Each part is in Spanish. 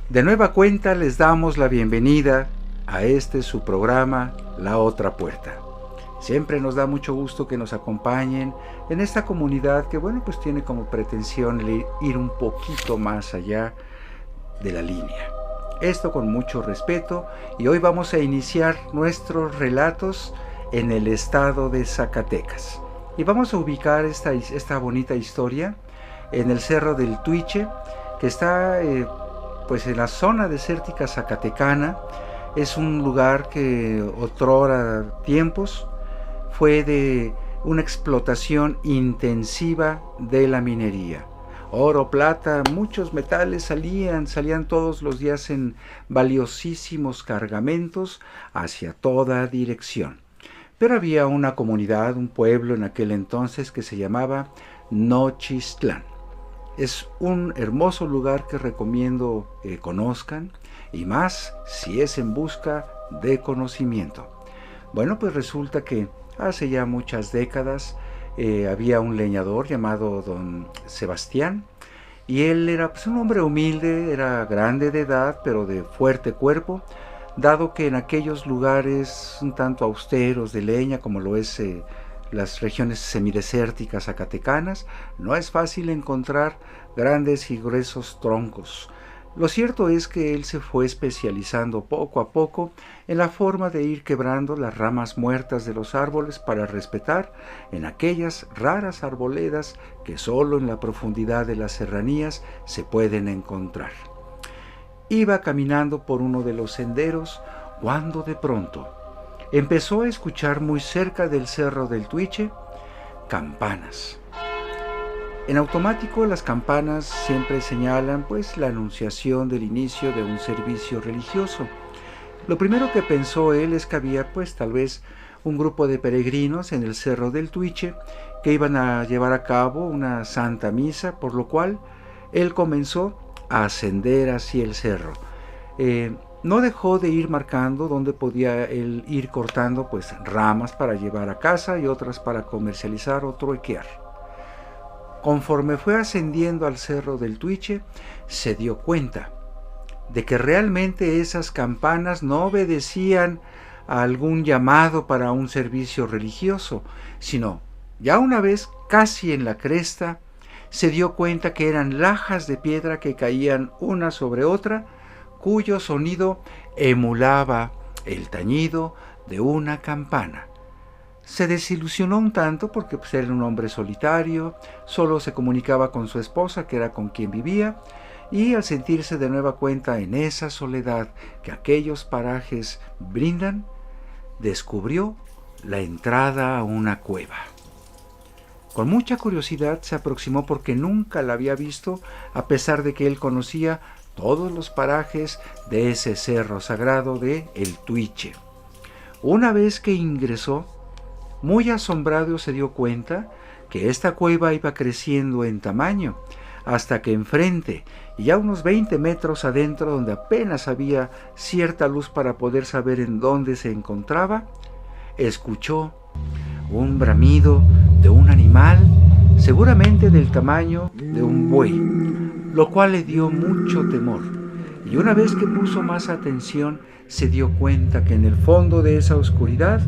De nueva cuenta les damos la bienvenida a este su programa La Otra Puerta. Siempre nos da mucho gusto que nos acompañen en esta comunidad que pues tiene como pretensión el ir un poquito más allá de la línea. Esto con mucho respeto, y hoy vamos a iniciar nuestros relatos en el estado de Zacatecas. Y vamos a ubicar esta bonita historia en el Cerro del Tuiche, que está en la zona desértica zacatecana. Es un lugar que otrora tiempos fue de una explotación intensiva de la minería. Oro, plata, muchos metales salían todos los días en valiosísimos cargamentos hacia toda dirección. Pero había una comunidad, un pueblo en aquel entonces que se llamaba Nochistlán. Es un hermoso lugar que recomiendo conozcan, y más si es en busca de conocimiento. Pues resulta que hace ya muchas décadas había un leñador llamado don Sebastián, y él era un hombre humilde, era grande de edad, pero de fuerte cuerpo, dado que en aquellos lugares un tanto austeros de leña, como lo es las regiones semidesérticas zacatecanas, no es fácil encontrar grandes y gruesos troncos. Lo cierto es que él se fue especializando poco a poco en la forma de ir quebrando las ramas muertas de los árboles para respetar en aquellas raras arboledas que solo en la profundidad de las serranías se pueden encontrar. Iba caminando por uno de los senderos cuando de pronto empezó a escuchar muy cerca del Cerro del Tuiche campanas. En automático las campanas siempre señalan la anunciación del inicio de un servicio religioso. Lo primero que pensó él es que había tal vez un grupo de peregrinos en el Cerro del Tuiche que iban a llevar a cabo una santa misa, por lo cual él comenzó a ascender hacia el cerro. No dejó de ir marcando donde podía él ir cortando ramas para llevar a casa y otras para comercializar o truequear. Conforme fue ascendiendo al Cerro del Tuiche, se dio cuenta de que realmente esas campanas no obedecían a algún llamado para un servicio religioso, sino ya una vez casi en la cresta, se dio cuenta que eran lajas de piedra que caían una sobre otra, cuyo sonido emulaba el tañido de una campana. Se desilusionó un tanto porque era un hombre solitario, solo se comunicaba con su esposa, que era con quien vivía, y al sentirse de nueva cuenta en esa soledad que aquellos parajes brindan, descubrió la entrada a una cueva. Con mucha curiosidad se aproximó porque nunca la había visto, a pesar de que él conocía todos los parajes de ese cerro sagrado de El Tuiche. Una vez que ingresó, muy asombrado se dio cuenta que esta cueva iba creciendo en tamaño, hasta que enfrente, y ya unos 20 metros adentro, donde apenas había cierta luz para poder saber en dónde se encontraba, escuchó un bramido de un animal, seguramente del tamaño de un buey, lo cual le dio mucho temor. Y una vez que puso más atención, se dio cuenta que en el fondo de esa oscuridad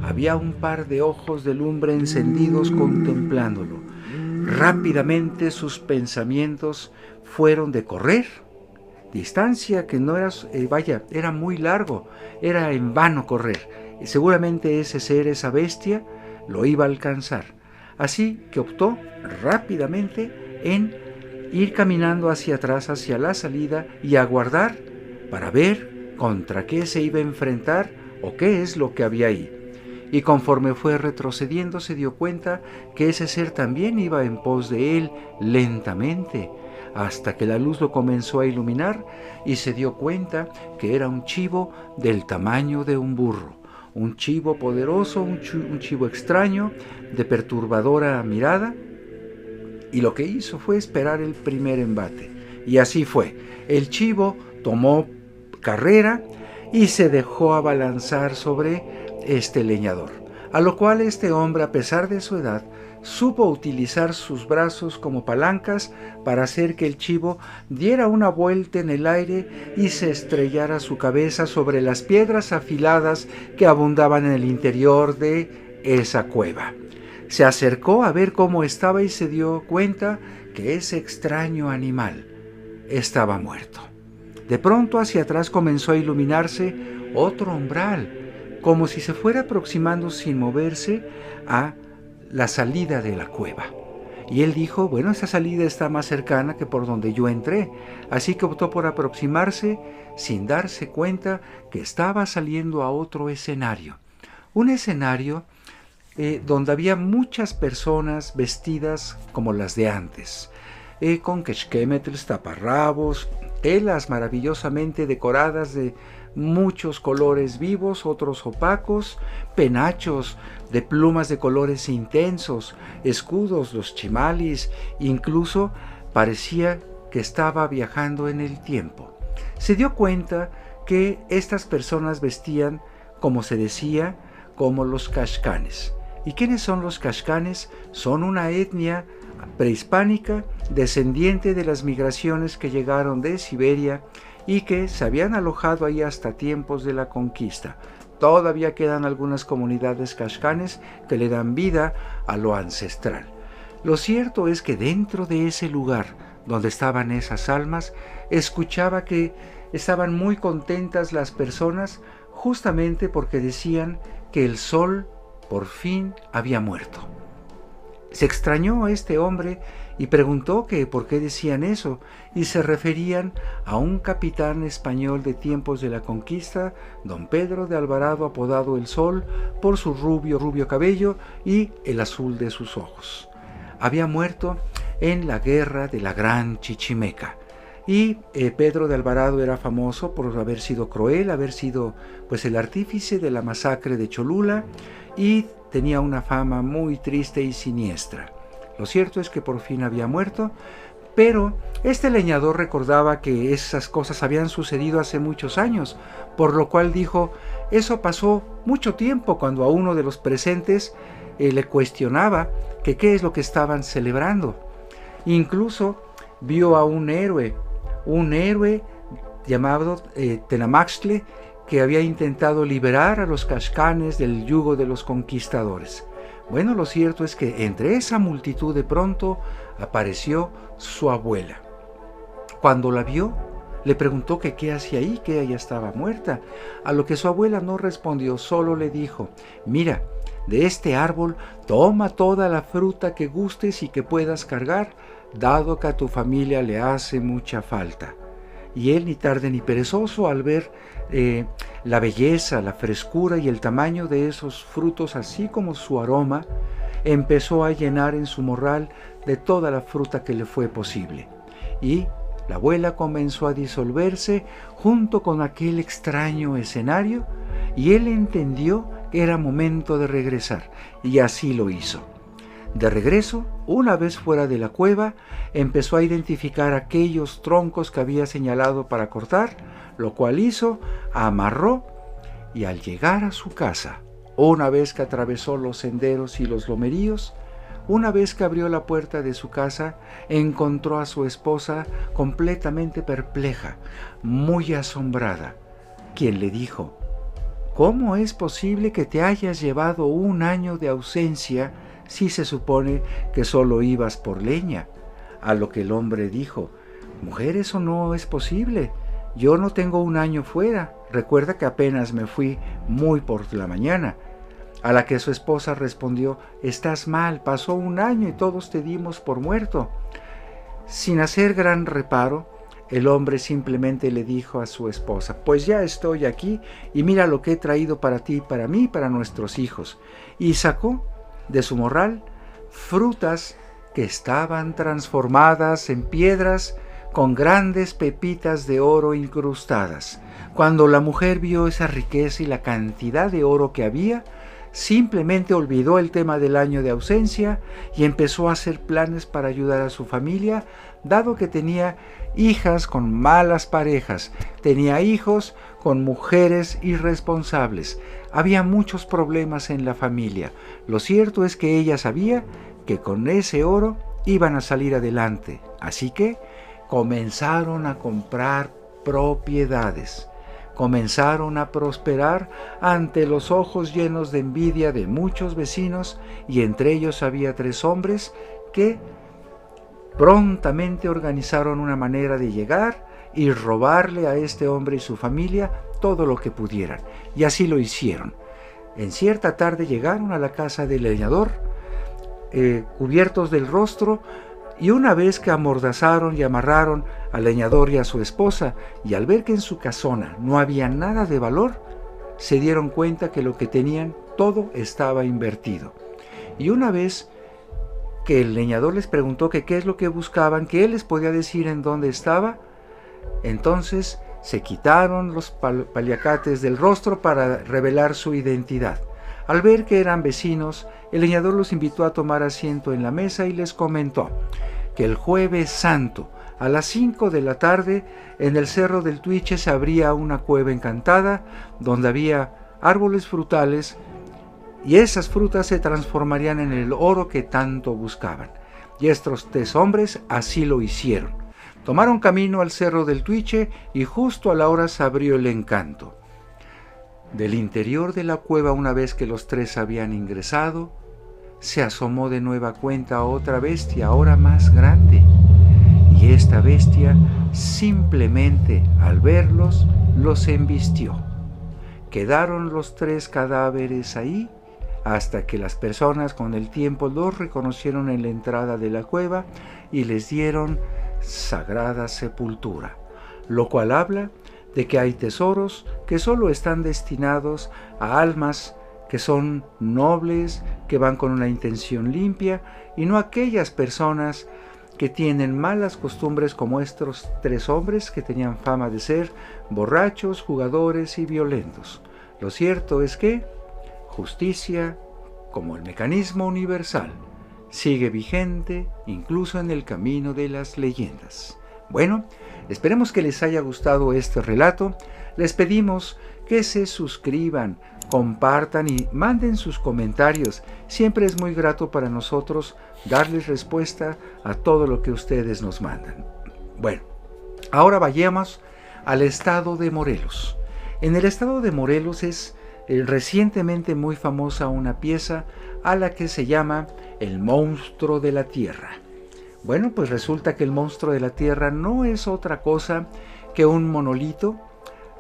había un par de ojos de lumbre encendidos contemplándolo. Rápidamente sus pensamientos fueron de correr, distancia que no era, era muy largo, era en vano correr. Y seguramente ese ser, esa bestia, lo iba a alcanzar. Así que optó rápidamente en ir caminando hacia atrás, hacia la salida, y aguardar para ver contra qué se iba a enfrentar o qué es lo que había ahí. Y conforme fue retrocediendo, se dio cuenta que ese ser también iba en pos de él lentamente, hasta que la luz lo comenzó a iluminar y se dio cuenta que era un chivo del tamaño de un burro. Un chivo poderoso, un chivo extraño, de perturbadora mirada, y lo que hizo fue esperar el primer embate. Y así fue. El chivo tomó carrera y se dejó abalanzar sobre este leñador, a lo cual este hombre, a pesar de su edad, supo utilizar sus brazos como palancas para hacer que el chivo diera una vuelta en el aire y se estrellara su cabeza sobre las piedras afiladas que abundaban en el interior de esa cueva. Se acercó a ver cómo estaba y se dio cuenta que ese extraño animal estaba muerto. De pronto hacia atrás comenzó a iluminarse otro umbral, como si se fuera aproximando sin moverse a la salida de la cueva. Y él dijo, bueno, esa salida está más cercana que por donde yo entré, así que optó por aproximarse sin darse cuenta que estaba saliendo a otro escenario. Un escenario donde había muchas personas vestidas como las de antes, con quechquemetls, taparrabos, telas maravillosamente decoradas de muchos colores vivos, otros opacos, penachos de plumas de colores intensos, escudos, los chimalis, incluso parecía que estaba viajando en el tiempo. Se dio cuenta que estas personas vestían, como se decía, como los caxcanes. ¿Y quiénes son los caxcanes? Son una etnia prehispánica descendiente de las migraciones que llegaron de Siberia y que se habían alojado ahí hasta tiempos de la conquista. Todavía quedan algunas comunidades caxcanes que le dan vida a lo ancestral. Lo cierto es que dentro de ese lugar donde estaban esas almas, escuchaba que estaban muy contentas las personas justamente porque decían que el sol por fin había muerto. Se extrañó a este hombre y preguntó que por qué decían eso, y se referían a un capitán español de tiempos de la conquista, don Pedro de Alvarado, apodado el Sol, por su rubio cabello y el azul de sus ojos. Había muerto en la guerra de la Gran Chichimeca. Y Pedro de Alvarado era famoso por haber sido cruel, haber sido pues el artífice de la masacre de Cholula, y tenía una fama muy triste y siniestra. Lo cierto es que por fin había muerto, pero este leñador recordaba que esas cosas habían sucedido hace muchos años, por lo cual dijo, eso pasó mucho tiempo, cuando a uno de los presentes le cuestionaba que qué es lo que estaban celebrando. Incluso vio a un héroe llamado Tenamaxtle, que había intentado liberar a los caxcanes del yugo de los conquistadores. Bueno, lo cierto es que entre esa multitud de pronto apareció su abuela. Cuando la vio, le preguntó que qué hacía ahí, que ella estaba muerta, a lo que su abuela no respondió, solo le dijo, mira, de este árbol toma toda la fruta que gustes y que puedas cargar, dado que a tu familia le hace mucha falta. Y él, ni tarde ni perezoso, al ver la belleza, la frescura y el tamaño de esos frutos, así como su aroma, empezó a llenar en su morral de toda la fruta que le fue posible. Y la abuela comenzó a disolverse junto con aquel extraño escenario, y él entendió que era momento de regresar, y así lo hizo. De regreso, una vez fuera de la cueva, empezó a identificar aquellos troncos que había señalado para cortar, lo cual hizo, amarró, y al llegar a su casa, una vez que atravesó los senderos y los lomeríos, una vez que abrió la puerta de su casa, encontró a su esposa completamente perpleja, muy asombrada, quien le dijo, ¿cómo es posible que te hayas llevado un año de ausencia si se supone que solo ibas por leña? A lo que el hombre dijo, mujer, eso no es posible, yo no tengo un año fuera, recuerda que apenas me fui muy por la mañana. A la que su esposa respondió, estás mal, pasó un año y todos te dimos por muerto. Sin hacer gran reparo, el hombre simplemente le dijo a su esposa, pues ya estoy aquí y mira lo que he traído para ti, para mí y para nuestros hijos. Y sacó de su morral frutas que estaban transformadas en piedras con grandes pepitas de oro incrustadas. Cuando la mujer vio esa riqueza y la cantidad de oro que había, simplemente olvidó el tema del año de ausencia y empezó a hacer planes para ayudar a su familia, dado que tenía hijas con malas parejas, tenía hijos con mujeres irresponsables. Había muchos problemas en la familia. Lo cierto es que ella sabía que con ese oro iban a salir adelante. Así que comenzaron a comprar propiedades, comenzaron a prosperar ante los ojos llenos de envidia de muchos vecinos, y entre ellos había 3 hombres que prontamente organizaron una manera de llegar y robarle a este hombre y su familia todo lo que pudieran, y así lo hicieron. En cierta tarde llegaron a la casa del leñador, cubiertos del rostro, y una vez que amordazaron y amarraron al leñador y a su esposa, y al ver que en su casona no había nada de valor, se dieron cuenta que lo que tenían todo estaba invertido. Y una vez que el leñador les preguntó que qué es lo que buscaban, que él les podía decir en dónde estaba, entonces se quitaron los paliacates del rostro para revelar su identidad. Al ver que eran vecinos, el leñador los invitó a tomar asiento en la mesa y les comentó que el Jueves Santo, a las 5 de la tarde, en el Cerro del Tuiche se abría una cueva encantada donde había árboles frutales, y esas frutas se transformarían en el oro que tanto buscaban. Y estos 3 hombres así lo hicieron. Tomaron camino al Cerro del Tuiche y justo a la hora se abrió el encanto. Del interior de la cueva, una vez que los 3 habían ingresado, se asomó de nueva cuenta otra bestia, ahora más grande. Y esta bestia simplemente al verlos los embistió. Quedaron los 3 cadáveres ahí hasta que las personas con el tiempo los reconocieron en la entrada de la cueva y les dieron sagrada sepultura, lo cual habla de que hay tesoros que solo están destinados a almas que son nobles, que van con una intención limpia, y no a aquellas personas que tienen malas costumbres como estos 3 hombres que tenían fama de ser borrachos, jugadores y violentos. Lo cierto es que justicia, como el mecanismo universal, sigue vigente incluso en el camino de las leyendas. Bueno, esperemos que les haya gustado este relato. Les pedimos que se suscriban, compartan y manden sus comentarios. Siempre es muy grato para nosotros darles respuesta a todo lo que ustedes nos mandan. Bueno, ahora vayamos al estado de Morelos. En el estado de Morelos es recientemente muy famosa una pieza a la que se llama El Monstruo de la Tierra. Bueno, pues resulta que el monstruo de la tierra no es otra cosa que un monolito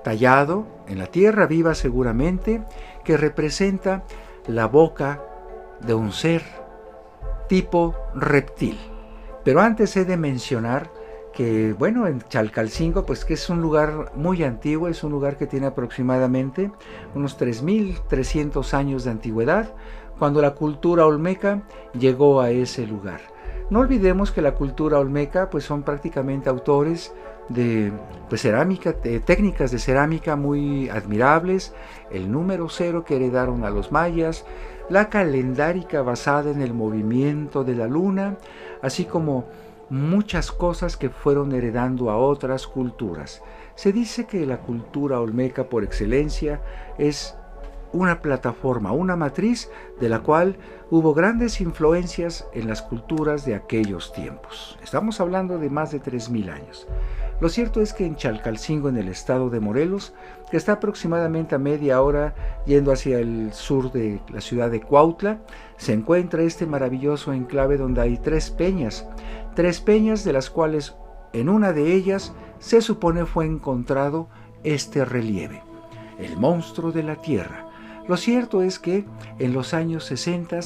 tallado en la tierra viva seguramente, que representa la boca de un ser tipo reptil. Pero antes he de mencionar que, bueno, en Chalcalcingo, pues que es un lugar muy antiguo, es un lugar que tiene aproximadamente unos 3.300 años de antigüedad, cuando la cultura olmeca llegó a ese lugar. No olvidemos que la cultura olmeca pues son prácticamente autores de cerámica, de técnicas de cerámica muy admirables, el número 0 que heredaron a los mayas, la calendárica basada en el movimiento de la luna, así como muchas cosas que fueron heredando a otras culturas. Se dice que la cultura olmeca por excelencia es una plataforma, una matriz de la cual hubo grandes influencias en las culturas de aquellos tiempos. Estamos hablando de más de 3.000 años. Lo cierto es que en Chalcalcingo, en el estado de Morelos, que está aproximadamente a media hora yendo hacia el sur de la ciudad de Cuautla, se encuentra este maravilloso enclave donde hay 3 peñas de las cuales en una de ellas se supone fue encontrado este relieve, el monstruo de la tierra. Lo cierto es que en los años 60,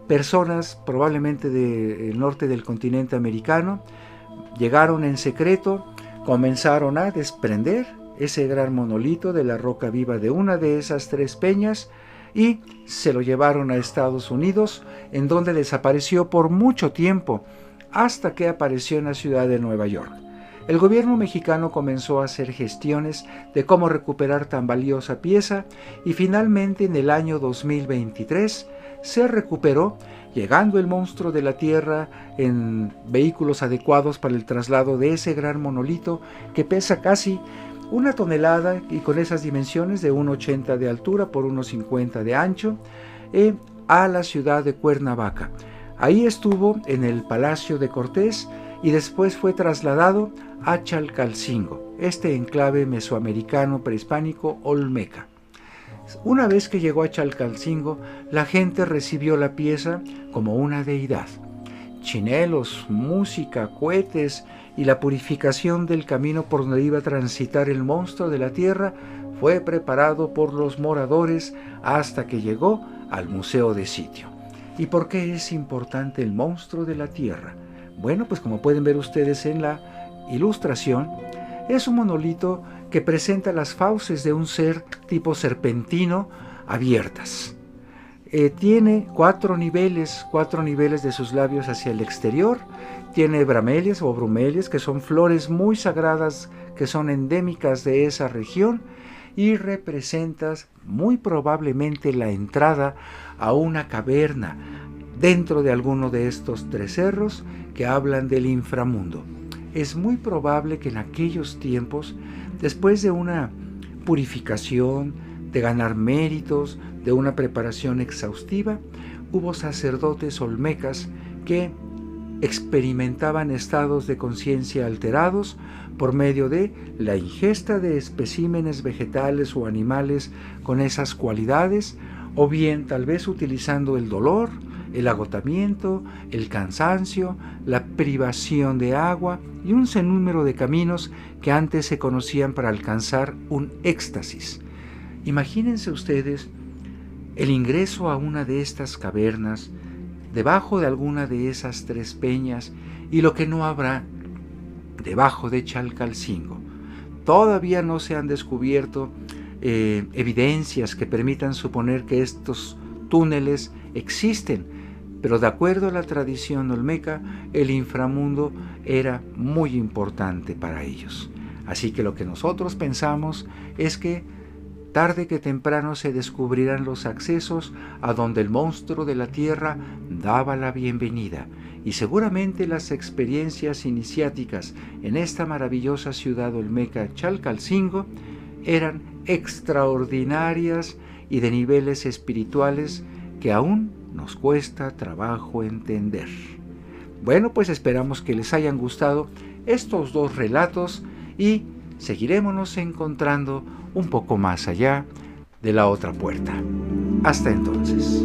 personas probablemente del norte del continente americano llegaron en secreto, comenzaron a desprender ese gran monolito de la roca viva de una de esas 3 peñas y se lo llevaron a Estados Unidos, en donde desapareció por mucho tiempo, hasta que apareció en la ciudad de Nueva York. El gobierno mexicano comenzó a hacer gestiones de cómo recuperar tan valiosa pieza y finalmente en el año 2023 se recuperó, llegando el monstruo de la tierra en vehículos adecuados para el traslado de ese gran monolito que pesa casi 1 tonelada y con esas dimensiones de 1,80 de altura por 1,50 de ancho, a la ciudad de Cuernavaca. Ahí estuvo en el Palacio de Cortés y después fue trasladado a Chalcalcingo, este enclave mesoamericano prehispánico olmeca. Una vez que llegó a Chalcalcingo, la gente recibió la pieza como una deidad. Chinelos, música, cohetes y la purificación del camino por donde iba a transitar el monstruo de la tierra fue preparado por los moradores hasta que llegó al museo de sitio. ¿Y por qué es importante el monstruo de la tierra? Bueno, pues como pueden ver ustedes en la ilustración, es un monolito que presenta las fauces de un ser tipo serpentino abiertas. Tiene 4 niveles de sus labios hacia el exterior. Tiene bramelias o bromelias, que son flores muy sagradas que son endémicas de esa región, y representas muy probablemente la entrada a una caverna dentro de alguno de estos 3 cerros que hablan del inframundo. Es muy probable que en aquellos tiempos, después de una purificación, de ganar méritos, de una preparación exhaustiva, hubo sacerdotes olmecas que experimentaban estados de conciencia alterados por medio de la ingesta de especímenes vegetales o animales con esas cualidades, o bien tal vez utilizando el dolor, el agotamiento, el cansancio, la privación de agua y un sinnúmero de caminos que antes se conocían para alcanzar un éxtasis. Imagínense ustedes el ingreso a una de estas cavernas, debajo de alguna de esas 3 peñas, y lo que no habrá debajo de Chalcalcingo. Todavía no se han descubierto evidencias que permitan suponer que estos túneles existen, pero de acuerdo a la tradición olmeca, el inframundo era muy importante para ellos. Así que lo que nosotros pensamos es que tarde que temprano se descubrirán los accesos a donde el monstruo de la tierra daba la bienvenida, y seguramente las experiencias iniciáticas en esta maravillosa ciudad olmeca Chalcalcingo eran extraordinarias y de niveles espirituales que aún nos cuesta trabajo entender. Bueno, pues esperamos que les hayan gustado estos 2 relatos y seguiremos encontrando un poco más allá de la otra puerta. Hasta entonces.